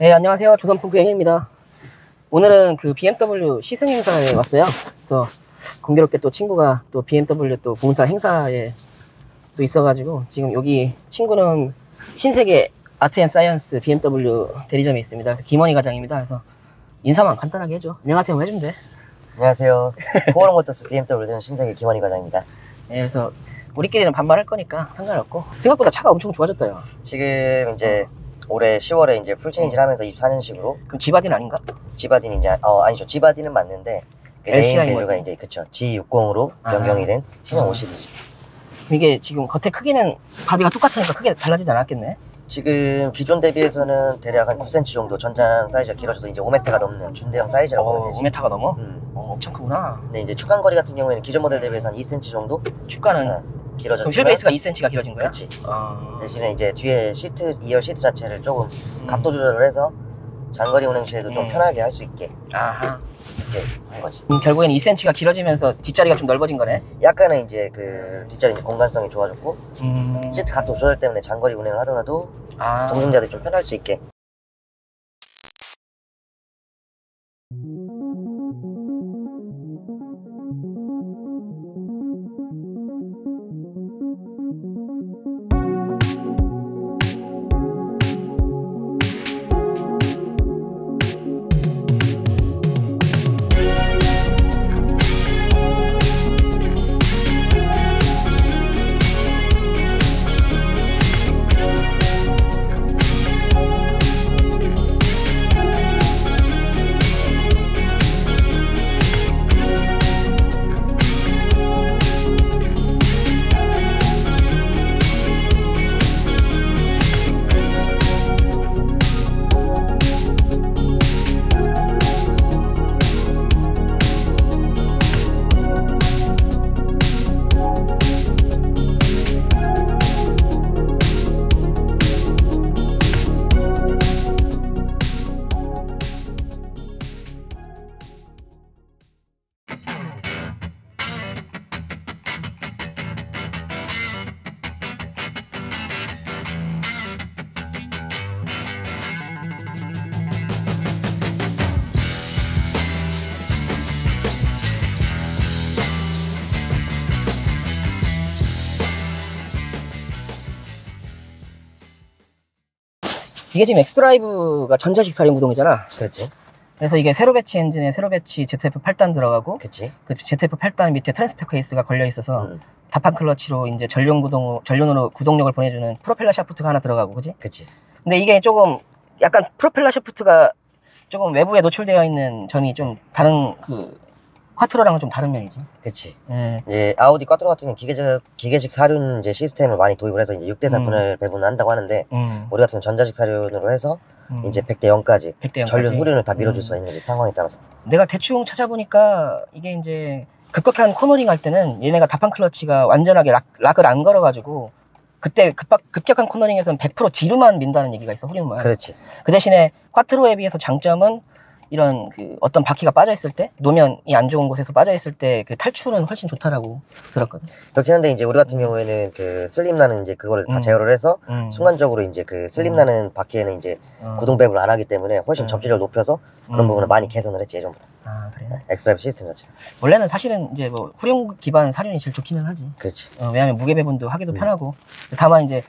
네, 안녕하세요. 조선풍크의 혜입니다. 오늘은 그 BMW 시승 행사에 왔어요. 그래서 공교롭게 또 친구가 또 BMW 또 본사 행사에 또 있어가지고 지금 여기 친구는 신세계 아트앤사이언스 BMW 대리점에 있습니다. 그래서 김원희 과장입니다. 그래서 인사만 간단하게 해줘. 안녕하세요. 해주면 돼. 안녕하세요. 코오롱 모터스 BMW는 신세계 김원희 과장입니다. 네, 그래서 우리끼리는 반말할 거니까 상관없고 생각보다 차가 엄청 좋아졌다요. 지금 이제 올해 10월에 이제 풀체인지를 하면서 24년식으로. 그럼 지바딘 아닌가? 지바딘 이제 아니죠. 지바딘은 맞는데 그 네임밸류가 이제 그쵸 G60으로 변경이 된 신형 5시리즈. 이게 지금 겉에 크기는 바디가 똑같으니까 크게 달라지지 않았겠네. 지금 기존 대비해서는 대략 한 9cm 정도 전장 사이즈가 길어져서 이제 5m가 넘는 준대형 사이즈라고 보면 되지. 5m가 넘어? 엄청 크구나. 근데 이제 축간거리 같은 경우에는 기존 모델 대비해서 한 2cm 정도? 축간은 길어졌지만 그럼 휠베이스가 2cm가 길어진 거야? 그치. 대신에 이제 뒤에 시트, 2열 시트 자체를 조금 각도 조절을 해서 장거리 운행 시에도 좀 편하게 할 수 있게 이렇게 한 거지. 결국엔 2cm가 길어지면서 뒷자리가 좀 넓어진 거네? 약간은 이제 그 뒷자리 이제 공간성이 좋아졌고 시트 각도 조절 때문에 장거리 운행을 하더라도 동승자들이 좀 편할 수 있게. 이게 지금 엑스드라이브가 전자식 사륜구동이잖아. 그렇지. 그래서 이게 세로 배치 엔진에 세로 배치 ZF8단 들어가고 그치. 그 ZF8단 밑에 트랜스퍼 케이스가 걸려 있어서 다판 클러치로 이제 전륜으로 구동력을 보내주는 프로펠러 샤프트가 하나 들어가고, 그지? 그치. 근데 이게 조금 약간 프로펠러 샤프트가 조금 외부에 노출되어 있는 점이 좀 다른 콰트로랑은 좀 다른 면이지. 그치. 이제 아우디 콰트로 같은 경우는 기계식 사륜 이제 시스템을 많이 도입을 해서 이제 6대4분을 배분을 한다고 하는데 우리 같은 경우는 전자식 사륜으로 해서 이제 100대 0까지 전륜 후륜을 다 밀어줄 수 있는 상황에 따라서. 내가 대충 찾아보니까 이게 이제 급격한 코너링 할 때는 얘네가 다판 클러치가 완전하게 락을 안 걸어가지고 그때 급격한 코너링에서는 100% 뒤로만 민다는 얘기가 있어, 후륜만. 그렇지. 그 대신에 콰트로에 비해서 장점은 이런 어떤 바퀴가 빠져 있을 때, 노면이 안 좋은 곳에서 빠져 있을 때 그 탈출은 훨씬 좋다라고 들었거든. 그렇긴 한데 이제 우리 같은 경우에는 그 슬립 나는 이제 그거를 다 제어를 해서 순간적으로 이제 그 슬립 나는 바퀴에는 이제 구동 배분을 안 하기 때문에 훨씬 접지력을 높여서 그런 부분을 많이 개선을 했지, 예전보다. 그래. 엑스드라이브 시스템 자체가. 원래는 사실은 이제 뭐 후륜 기반 사륜이 제일 좋기는 하지. 그렇지. 왜냐하면 무게 배분도 하기도 편하고. 다만 이제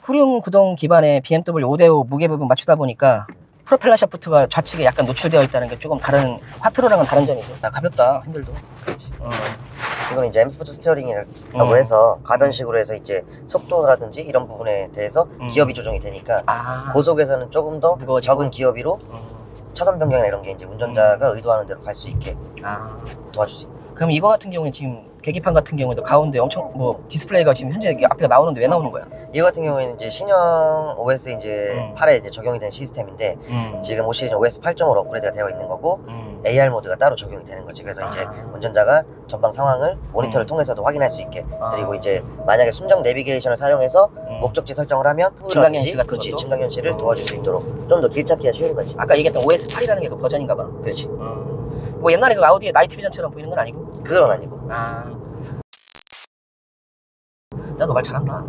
후륜 구동 기반의 BMW 5대5 무게 배분 맞추다 보니까 프로펠러 샤프트가 좌측에 약간 노출되어 있다는 게 조금 다른, 콰트로랑은 다른 점이지. 가볍다, 핸들도. 그렇지. 이건 이제 M 스포츠 스티어링이라고 해서 가변식으로 해서 이제 속도라든지 이런 부분에 대해서 기어비 조정이 되니까 고속에서는 조금 더 무거워지고. 적은 기어비로 차선 변경이나 이런 게 이제 운전자가 의도하는 대로 갈 수 있게 도와주지. 그럼 이거 같은 경우는 지금 계기판 같은 경우에도 가운데 엄청 디스플레이가 지금 현재 앞에 나오는데 왜 나오는 거야? 이거 같은 경우에는 이제 신형 OS 이제 8에 이제 적용이 된 시스템인데 지금 5 시리즈 OS 8.5로 업그레이드가 되어 있는 거고 AR 모드가 따로 적용이 되는 거지. 그래서 이제 운전자가 전방 상황을 모니터를 통해서도 확인할 수 있게. 그리고 이제 만약에 순정 내비게이션을 사용해서 목적지 설정을 하면 증강현실 같은 그렇지, 것도? 증강현실을 도와줄 수 있도록 좀 더 길찾기가 쉬운 거지. 아까 얘기했던 OS 8이라는 게 그 버전인가 봐. 그렇지. 뭐 옛날에 그 아우디의 나이트 비전처럼 보이는 건 아니고? 그건 아니고. 야, 너 말 잘한다.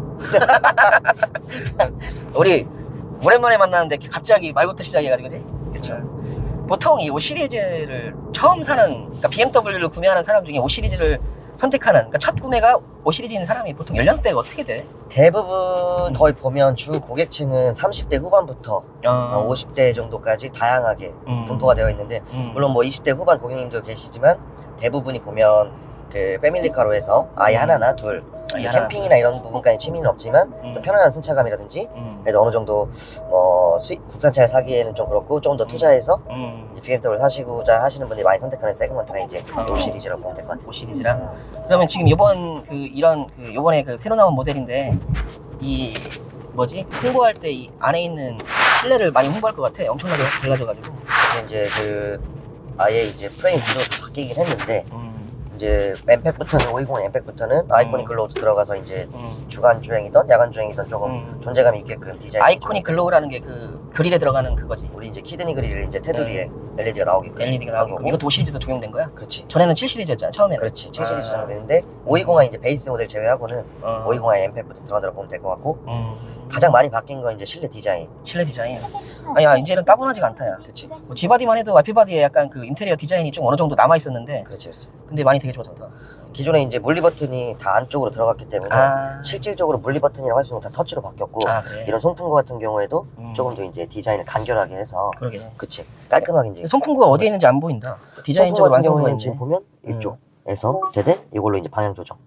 우리 오랜만에 만나는데 갑자기 말부터 시작해가지고, 그치? 그쵸. 보통 이 5 시리즈를 처음 사는, 그러니까 BMW를 구매하는 사람 중에 5 시리즈를 선택하는, 그러니까 첫 구매가 5 시리즈인 사람이 보통 연령대가 어떻게 돼? 대부분 거의 보면 주 고객층은 30대 후반부터 50대 정도까지 다양하게 분포가 되어 있는데, 물론 뭐 20대 후반 고객님도 계시지만 대부분이 보면 그 패밀리카로 해서 아이 하나나 둘, 캠핑이나 이런 부분까지 취미는 없지만 좀 편안한 승차감이라든지 그래도 어느 정도 국산차를 사기에는 좀 그렇고 조금 더 투자해서 이제 BMW를 사시고자 하시는 분들이 많이 선택하는 세그먼트가 이제 5 시리즈라고 보면 될 것 같아요. 5 시리즈랑. 그러면 지금 요번에 그 새로 나온 모델인데, 이 뭐지? 홍보할 때 이 안에 있는 실내를 많이 홍보할 것 같아. 엄청나게 달라져가지고. 이제 그 아예 이제 프레임 구조도 바뀌긴 했는데, 이제 엠팩부터는 520 엠팩부터는 아이코닉 글로우 들어가서 이제 주간 주행이던 야간 주행이던 조금 존재감이 있게끔 디자인. 아이코닉 글로우라는 게 그 그릴에 들어가는 그거지. 우리 이제 키드니 그릴을 이제 테두리에 LED가 나오게끔. LED가 나오게끔. 이것도 5 시리즈도 적용된 거야? 그렇지. 전에는 7 시리즈였잖아, 처음에는. 그렇지. 7 시리즈 적용됐는데 520i 이제 베이스 모델 제외하고는 520i 엠팩부터 들어가도록 보면 될 것 같고, 가장 많이 바뀐 건 이제 실내 디자인. 실내 디자인. 아야, 이제는 따분하지가 않다, 야. 그렇지. 뭐 G바디만 해도 RP바디에 약간 그 인테리어 디자인이 좀 어느 정도 남아 있었는데. 그렇지, 그렇지. 근데 많이 되게 좋아졌다. 기존에 이제 물리 버튼이 다 안쪽으로 들어갔기 때문에 실질적으로 물리 버튼이라고 할 수 있는 건 다 터치로 바뀌었고, 그래. 이런 송풍구 같은 경우에도 조금 더 이제 디자인을 간결하게 해서. 그러게. 그치. 깔끔하게 이제. 송풍구가 어디에 있는지 안 보인다. 디자인적으로 완성도가 있네. 지금 보면 이쪽에서 대대 이걸로 이제 방향 조정.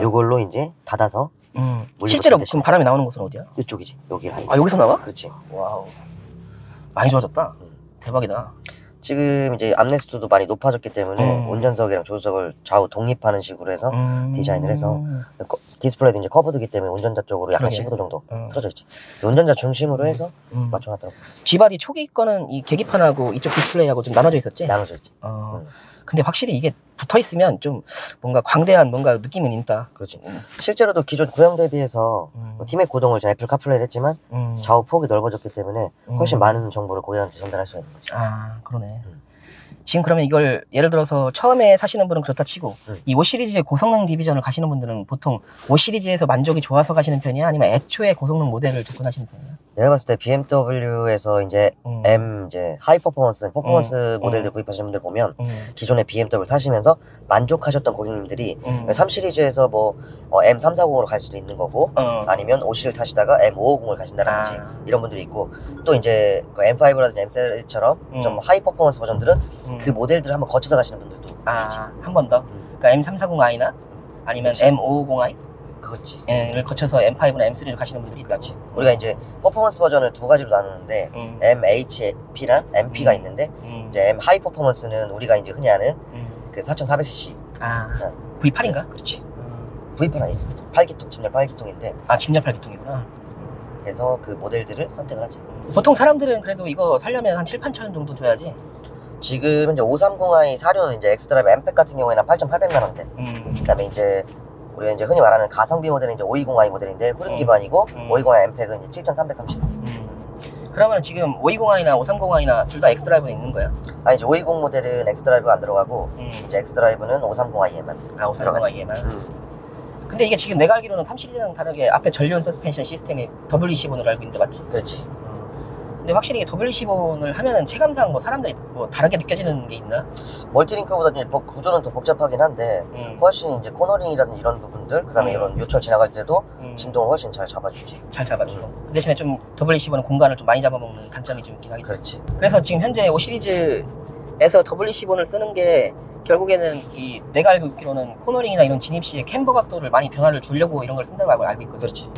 이걸로 이제 닫아서. 실제로 그럼 바람이 나오는 곳은 어디야? 이쪽이지. 여기 라인. 여기서 나와? 그렇지. 와우. 많이 좋아졌다. 대박이다. 지금 이제 암레스트도 많이 높아졌기 때문에 운전석이랑 조수석을 좌우 독립하는 식으로 해서 디자인을 해서, 디스플레이도 이제 커브드기 때문에 운전자 쪽으로 약간 15도 정도 틀어져 있지. 그래서 운전자 중심으로 해서 맞춰놨더라고. G바디 초기 거는 이 계기판하고 이쪽 디스플레이하고 좀 나눠져 있었지? 나눠져 있지. 근데 확실히 이게 붙어 있으면 좀 뭔가 광대한 뭔가 느낌은 있다. 그렇지. 실제로도 기존 구형 대비해서 티맥 구동을 이제 애플 카플레이를 했지만 좌우 폭이 넓어졌기 때문에 훨씬 많은 정보를 고객한테 전달할 수가 있는 거지. 그러네. 지금 그러면 이걸 예를 들어서 처음에 사시는 분은 그렇다 치고 이 5 시리즈의 고성능 디비전을 가시는 분들은 보통 5 시리즈에서 만족이 좋아서 가시는 편이야? 아니면 애초에 고성능 모델을 접근하시는 편이야? 내가 봤을 때 BMW에서 이제 이제 하이 퍼포먼스 모델들 구입하시는 분들 보면 기존의 BMW 타시면서 만족하셨던 고객님들이 3 시리즈에서 뭐 M340으로 갈 수도 있는 거고, 아니면 5 시를 타시다가 M550을 가신다든지 이런 분들이 있고, 또 이제 그 M5라든지 M3처럼 좀 하이 퍼포먼스 버전들은 그 모델들을 한번 거쳐서 가시는 분들도 있지. 한 번 더? 그러니까 M340i나 아니면 그치. M550i? 그렇지. 를 거쳐서 M5나 M3를 가시는 분들이 있다고. 그렇지. 우리가 이제 퍼포먼스 버전을 두 가지로 나누는데 MHP랑 MP가 있는데, 이제 M 하이 퍼포먼스는 우리가 이제 흔히 아는 그 4400cc. V8인가? 그렇지. V8 아니지. 8기통, 직렬 8기통인데. 직렬 8기통이구나. 그래서 그 모델들을 선택을 하지. 보통 사람들은 그래도 이거 살려면 한 7, 8천 정도 줘야지. 지금 현재 530i 사륜 이제 엑스드라이브 엠팩 같은 경우에는 8,800만 원대. 그다음에 이제 우리가 이제 흔히 말하는 가성비 모델은 이제 520i 모델인데 후륜 기반이고 520i 엠팩은 이제 7,330. 그러면 지금 520i나 530i나 둘 다 엑스드라이브는 있는 거야? 아니, 이제 520 모델은 엑스드라이브가 안 들어가고 이제 엑스드라이브는 530i에만. 530i에만. 근데 이게 지금 내가 알기로는 3 시리즈랑 다르게 앞에 전륜 서스펜션 시스템이 WC-본으로 알고 있는데 맞지? 그렇지. 근데 확실히 WC-본을 하면은 체감상 뭐 사람들이 뭐 다르게 느껴지는 게 있나? 멀티링크보다 이제 구조는 더 복잡하긴 한데 훨씬 이제 코너링이라든지 이런 부분들, 그다음에 이런 요철 지나갈 때도 진동을 훨씬 잘 잡아주지. 잘 잡아주고. 그 대신에 좀 WC-본은 공간을 좀 많이 잡아먹는 단점이 좀 있긴 하겠지. 그렇지. 그래서 지금 현재 5 시리즈에서 WC-본을 쓰는 게 결국에는 이 내가 알고 있기로는 코너링이나 이런 진입 시에 캠버 각도를 많이 변화를 주려고 이런 걸 쓴다고 알고 있거든. 그렇지.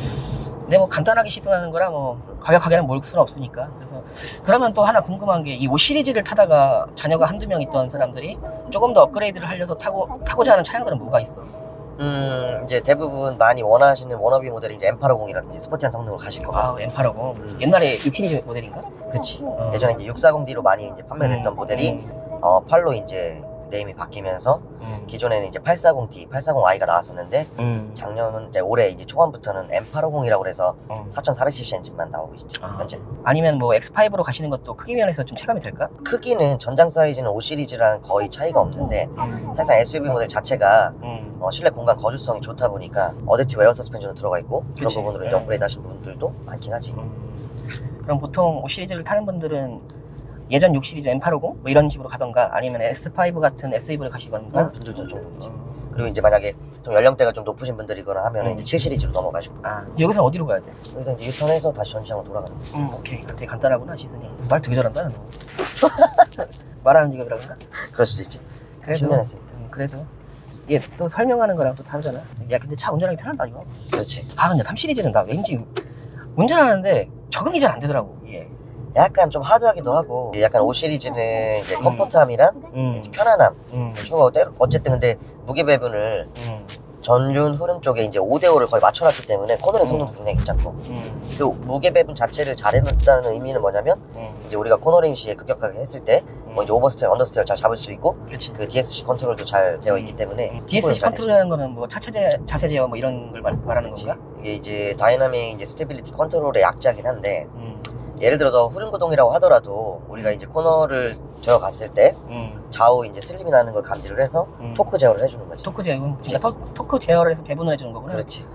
근데 뭐 간단하게 시승하는 거라 뭐 과격하게는 몰 수는 없으니까. 그래서 그러면 또 하나 궁금한 게 이 5 시리즈를 타다가 자녀가 한두 명 있던 사람들이 조금 더 업그레이드를 하려서 타고자 하는 차량들은 뭐가 있어? 이제 대부분 많이 원하시는 워너비 모델이 이제 M850이라든지 스포티한 성능으로 가실 거고. M850. 옛날에 6시리즈 모델인가? 그치. 예전에 이제 640D로 많이 이제 판매됐던 모델이 8로 이제 네임이 바뀌면서 기존에는 이제 840D, 840i가 나왔었는데 작년 이제 올해 이제 초반부터는 M850이라고 해서 4400cc 엔진만 나오고 있지. 현재는. 아니면 뭐 X5로 가시는 것도 크기 면에서 좀 체감이 될까? 크기는 전장 사이즈는 5 시리즈랑 거의 차이가 없는데 사실상 SUV 모델 자체가 실내 공간 거주성이 좋다 보니까 어댑티브 에어 서스펜션도 들어가 있고 그런 부분으로 이제 업그레이드 하신 분들도 많긴 하지. 그럼 보통 5 시리즈를 타는 분들은 예전 6 시리즈 M850 뭐 이런 식으로 가던가 아니면 S5 같은 SUV를 가시던가. 분들도 좀 있지. 그리고 이제 만약에 좀 연령대가 좀 높으신 분들이거나 하면 이제 7 시리즈로 넘어가시고. 여기서 어디로 가야 돼? 여기서 이제 유턴해서 다시 전시장으로 돌아가는 거 있어. 오케이. 되게 간단하구나 시선이. 말 되게 잘한다 너. 말하는 직업이라 그런가? 그럴 수도 있지. 그래도 10년 했으니까. 그래도 이게 또 설명하는 거랑 또 다르잖아. 야 근데 차 운전하기 편하다 이거. 그렇지. 근데 3 시리즈는 나 왠지 운전하는데 적응이 잘 안 되더라고 이게. 약간 좀 하드하기도 하고 약간 5 시리즈는 이제 컴포트함이랑 이제 편안함 추가하고 어쨌든 근데 무게 배분을 전륜 후륜 쪽에 이제 5대5를 거의 맞춰놨기 때문에 코너링 성능도 굉장히 괜찮고 그 무게 배분 자체를 잘 해놨다는 의미는 뭐냐면 이제 우리가 코너링 시에 급격하게 했을 때 뭐 이제 오버스테어, 언더스테어 잘 잡을 수 있고 그치. 그 DSC 컨트롤도 잘 되어 있기 때문에 DSC 컨트롤이라는 거는 뭐 차체제, 자세 제어 뭐 이런 걸 말하는 그치. 건가? 이게 이제 다이나믹 이제 스테빌리티 컨트롤의 약자긴 한데 예를 들어서 후륜 구동이라고 하더라도 우리가 이제 코너를 들어갔을 때 좌우 이제 슬림이 나는 걸 감지를 해서 토크 제어를 해주는 거지. 토크 제어, 그러니까 토크 제어를 해서 배분을 해주는 거구나. 그렇지.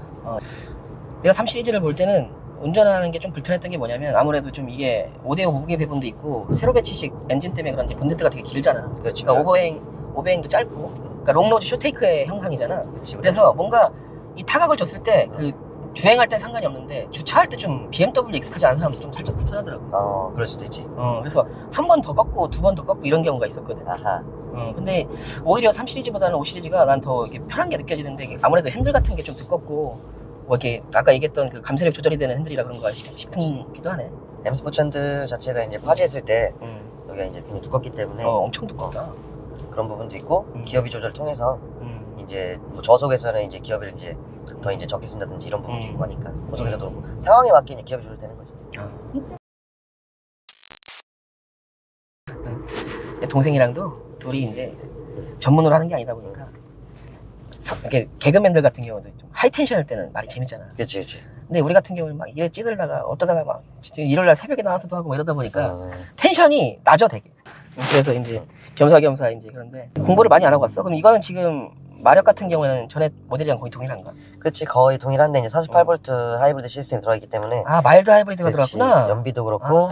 내가 3 시리즈를 볼 때는 운전하는 게 좀 불편했던 게 뭐냐면 아무래도 좀 이게 5대5 무게 배분도 있고 세로 배치식 엔진 때문에 그런지 본네트가 되게 길잖아. 그렇지. 그러니까 오버행도 짧고, 그러니까 롱로드 쇼테이크의 형상이잖아. 그치. 그래서 뭔가 이 타각을 줬을 때 그 주행할 때 상관이 없는데 주차할 때 좀 BMW X까지 아는 사람도 좀 살짝 불편하더라고. 그럴 수도 있지. 그래서 한 번 더 꺾고 두 번 더 꺾고 이런 경우가 있었거든. 아하. 근데 오히려 3 시리즈보다는 5 시리즈가 난 더 편한 게 느껴지는데 아무래도 핸들 같은 게 좀 두껍고 뭐 이렇게 아까 얘기했던 그 감속력 조절이 되는 핸들이라 그런가 싶기도 하네. M 스포츠 핸들 자체가 이제 파지했을 때 여기가 이제 굉장히 두껍기 때문에 엄청 두껍다. 그런 부분도 있고 기어비 조절 통해서 이제 뭐 저속에서는 이제 기어비를 이제 더 이제 적게 쓴다든지 이런 부분도 있고 하니까 고속에서도 그렇고 상황에 맞게 이제 기어비 조절되는 거지. 동생이랑도 둘이 이제 전문으로 하는 게 아니다 보니까 이렇게 개그맨들 같은 경우도 좀 하이텐션 할 때는 말이 재밌잖아. 그치. 근데 우리 같은 경우는 막 일에 찌들다가 어쩌다가 막 진짜 일요일날 새벽에 나와서도 하고 뭐 이러다 보니까 텐션이 낮아 되게. 그래서 이제 겸사겸사 이제 그런데 공부를 많이 안 하고 왔어. 그럼 이거는 지금 마력 같은 경우에는 전에 모델이랑 거의 동일한가? 그치, 거의 동일한데 이제 48V 하이브리드 시스템이 들어있기 때문에 마일드 하이브리드가 그치, 들어갔구나. 연비도 그렇고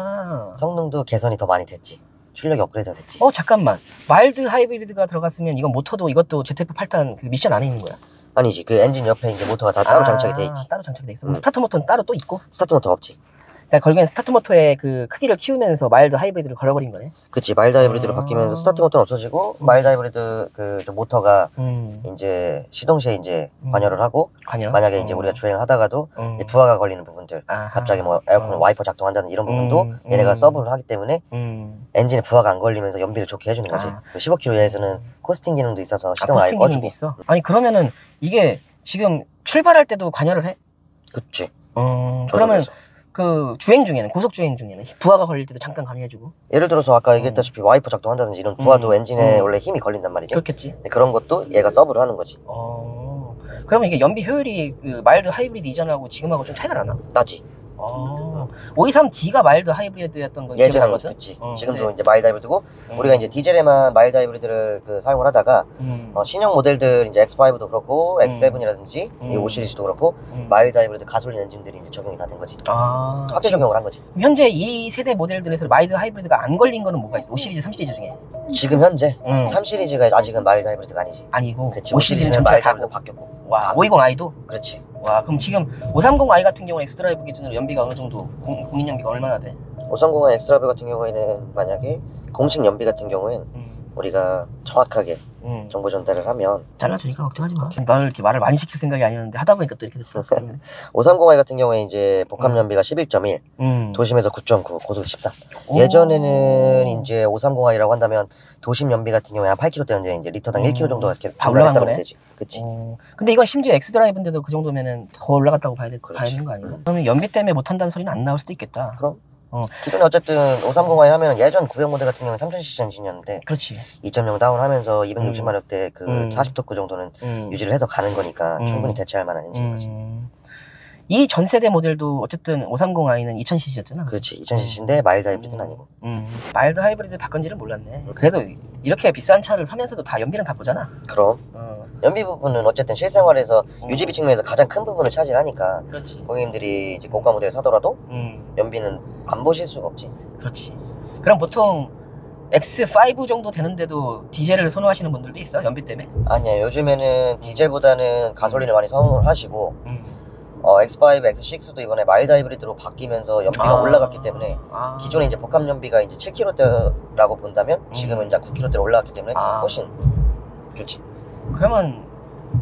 성능도 개선이 더 많이 됐지. 출력이 업그레이드가 됐지. 잠깐만, 마일드 하이브리드가 들어갔으면 이건 모터도 이것도 ZF 8탄 그 미션 안에 있는 거야? 아니지, 그 엔진 옆에 이제 모터가 다 따로 장착이 돼 있지. 따로 장착이 돼 있어. 스타트 모터는 따로 또 있고? 스타트 모터 없지. 그러니까 결국엔 스타트 모터의 그 크기를 키우면서 마일드 하이브리드를 걸어버린 거네. 그치, 마일드 하이브리드로 바뀌면서 스타트 모터는 없어지고 마일드 하이브리드 그 좀 모터가 이제 시동 시에 이제 관여를 하고 만약에 이제 우리가 주행을 하다가도 이제 부하가 걸리는 부분들 갑자기 뭐 에어컨 와이퍼 작동한다는 이런 부분도 얘네가 서브를 하기 때문에 엔진에 부하가 안 걸리면서 연비를 좋게 해주는 거지. 15km 이하에서는 코스팅 기능도 있어서 시동을 아예 꺼주고. 있어? 아니 그러면은 이게 지금 출발할 때도 관여를 해? 그치. 그러면 그 주행 중에는, 고속 주행 중에는 부하가 걸릴 때도 잠깐 관여해주고. 예를 들어서 아까 얘기했다시피 와이퍼 작동한다든지 이런 부하도 엔진에 원래 힘이 걸린단 말이지. 그렇겠지. 그런 것도 얘가 서브를 하는 거지. 그러면 이게 연비 효율이 그 마일드 하이브리드 이전하고 지금하고 좀 차이가 나나? 나지. 523D가 마일드 하이브리드였던 건 예전에 그치. 지금도 이제 마일드 하이브리드고 우리가 이제 디젤에만 마일드 하이브리드를 그 사용을 하다가 신형 모델들 이제 X5도 그렇고 X7이라든지 5 시리즈도 그렇고 마일드 하이브리드 가솔린 엔진들이 이제 적용이 다 된 거지. 확대 적용을 한 거지. 현재 이 세대 모델들에서 마일드 하이브리드가 안 걸린 거는 뭐가 있어? 5 시리즈, 3 시리즈 중에? 지금 현재 3 시리즈가 아직은 마일드 하이브리드가 아니지. 아니고 그치. 5 시리즈는 마일드 하이브리드 바뀌었고. 와, 520i도? 그렇지. 와, 그럼 지금 530i 같은 경우는 엑스드라이브 기준으로 연비가 어느 정도, 공인 연비가 얼마나 돼? 530i 엑스드라이브 같은 경우에는 만약에 공식 연비 같은 경우엔 우리가 정확하게 정보 전달을 하면 잘라주니까 걱정하지 마. 널 이렇게 말을 많이 시킬 생각이 아니었는데 하다 보니까 또 이렇게 됐어. 530i 같은 경우에 이제 복합 연비가 11.1, 도심에서 9.9, 고속 14. 예전에는 이제 530i라고 한다면 도심 연비 같은 경우에 한 8km대였는데 이제 리터당 1km 정도가 이렇게 다 올라간 거네. 되지. 그치. 근데 이건 심지어 엑스드라이브인데도 그 정도면은 더 올라갔다고 봐야 되는 거 아닌가? 그러면 연비 때문에 못한다는 소리는 안 나올 수도 있겠다. 그럼. 기존에 어쨌든 530i 하면 예전 구형 모델 같은 경우는 3000cc 엔진이었는데 그렇지. 2.0 다운하면서 260마력대 그 40토크 정도는 유지를 해서 가는 거니까 충분히 대체할 만한 엔진인 거지. 이 전 세대 모델도 어쨌든 530i는 2000cc였잖아. 그렇지. 2000cc인데 마일드 하이브리드는 아니고. 마일드 하이브리드 바꾼지는 몰랐네. 그래도 이렇게 비싼 차를 사면서도 다 연비는 다 보잖아. 그럼. 연비 부분은 어쨌든 실생활에서 유지비 측면에서 가장 큰 부분을 차지하니까 그렇지. 고객님들이 이제 고가 모델을 사더라도 연비는 안 보실 수가 없지. 그렇지. 그럼 보통 X5 정도 되는데도 디젤을 선호하시는 분들도 있어? 연비 때문에? 아니야, 요즘에는 디젤보다는 가솔린을 많이 선호를 하시고 X5, X6도 이번에 마일드 하이브리드로 바뀌면서 연비가 올라갔기 때문에 기존에 이제 복합 연비가 이제 7km대라고 본다면 지금은 이제 9km대로 올라갔기 때문에 훨씬 좋지. 그러면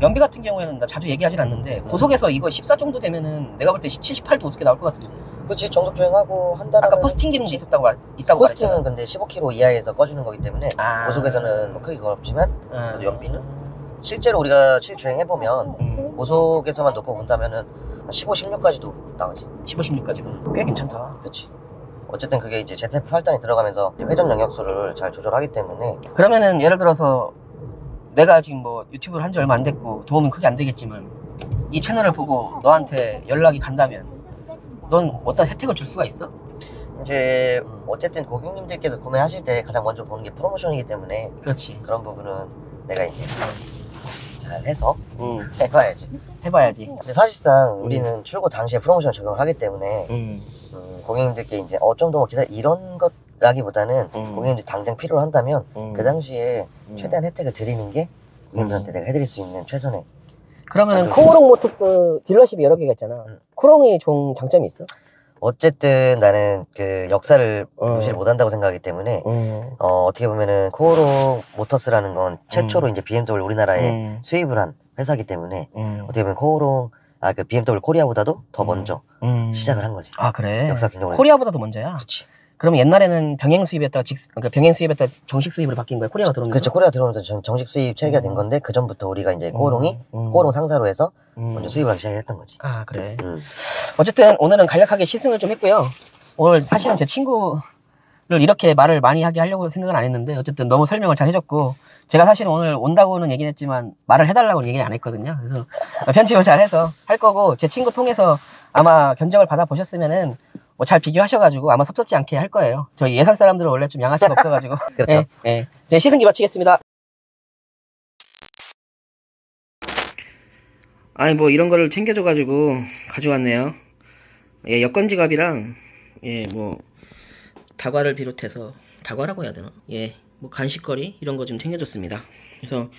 연비 같은 경우에는 나 자주 얘기하진 않는데 고속에서 이거 14 정도 되면은 내가 볼 때 17, 18도 우습게 나올 것 같은데. 그렇지. 정속 주행하고 한다라면 아까 포스팅 기능도 있다고 포스팅은 말했잖아. 근데 15km 이하에서 꺼주는 거기 때문에 고속에서는 뭐 크게 없지만 그래도 연비는 실제로 우리가 실주행해보면 고속에서만 놓고 본다면은 15, 16까지도 나오지. 15, 16까지도 꽤 괜찮다. 그렇지. 어쨌든 그게 이제 ZF 8단이 들어가면서 회전 영역수를 잘 조절하기 때문에. 그러면은 예를 들어서 내가 지금 뭐 유튜브를 한 지 얼마 안 됐고 도움은 크게 안 되겠지만 이 채널을 보고 너한테 연락이 간다면 넌 어떤 혜택을 줄 수가 있어? 이제 어쨌든 고객님들께서 구매하실 때 가장 먼저 보는 게 프로모션이기 때문에. 그렇지. 그런 부분은 내가 이제 잘 해서 해봐야지. 근데 사실상 우리는 출고 당시에 프로모션 적용을 하기 때문에 고객님들께 이제 좀 더 기다려 이런 것라기보다는 고객님들이 당장 필요로 한다면 그 당시에 최대한 혜택을 드리는 게 고객님들한테 내가 해드릴 수 있는 최선의. 그러면은 코오롱 모터스 딜러십이 여러 개가 있잖아. 코오롱이 좀 장점이 있어? 어쨌든 나는 그 역사를 무시를 못한다고 생각하기 때문에 어떻게 보면은 코오롱 모터스라는 건 최초로 이제 BMW 우리나라에 수입을 한 회사이기 때문에 어떻게 보면 코오롱 그 BMW 코리아보다도 더 먼저 시작을 한 거지. 아 그래? 역사 굉장히 코리아보다도 먼저야? 그렇지. 그럼 옛날에는 병행 수입했다가 그러니까 병행 수입했다가 정식 수입으로 바뀐 거야? 코리아가 들어오면서? 그렇죠. 코리아 들어오면서 정식 수입 체계가 된 건데 그 전부터 우리가 이제 코오롱이 코오롱 상사로 해서 먼저 수입을 하기 시작했던 거지. 아 그래. 어쨌든 오늘은 간략하게 시승을 좀 했고요. 오늘 사실은 제 친구를 이렇게 말을 많이 하게 하려고 생각은 안 했는데 어쨌든 너무 설명을 잘 해줬고 제가 사실은 오늘 온다고는 얘기는 했지만 말을 해달라고는 얘기는 안 했거든요. 그래서 편집을 잘 해서 할 거고 제 친구 통해서 아마 견적을 받아보셨으면은 뭐 잘 비교하셔가지고 아마 섭섭지 않게 할 거예요. 저희 예산 사람들은 원래 좀 양아치가 없어가지고. 그렇죠. 네. 이제 시승기 마치겠습니다. 아니 뭐 이런 거를 챙겨줘가지고 가져왔네요. 예, 여권 지갑이랑 예 뭐 다과를 비롯해서 다과라고 해야 되나? 예, 뭐 간식거리 이런 거 좀 챙겨줬습니다. 그래서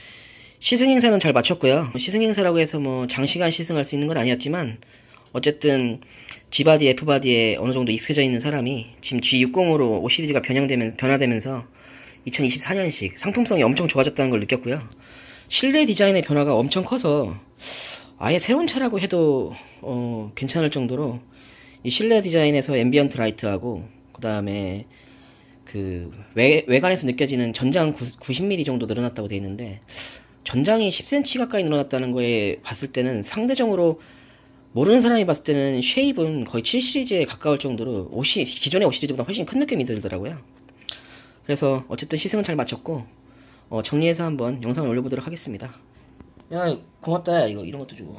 시승 행사는 잘 마쳤고요. 시승 행사라고 해서 뭐 장시간 시승할 수 있는 건 아니었지만 어쨌든 G바디, F바디에 어느 정도 익숙해져 있는 사람이 지금 G60으로 5 시리즈가 변화되면서 2024년식 상품성이 엄청 좋아졌다는 걸 느꼈고요. 실내 디자인의 변화가 엄청 커서 아예 새로운 차라고 해도 괜찮을 정도로 이 실내 디자인에서 앰비언트 라이트하고 그 다음에 그 외관에서 느껴지는 전장 90mm 정도 늘어났다고 되어 있는데 전장이 10cm 가까이 늘어났다는 거에 봤을 때는 상대적으로 모르는 사람이 봤을 때는 쉐입은 거의 7시리즈에 가까울 정도로 기존의 5시리즈보다 훨씬 큰 느낌이 들더라고요. 그래서 어쨌든 시승은 잘 마쳤고 정리해서 한번 영상을 올려보도록 하겠습니다. 야 고맙다. 이런 것도 주고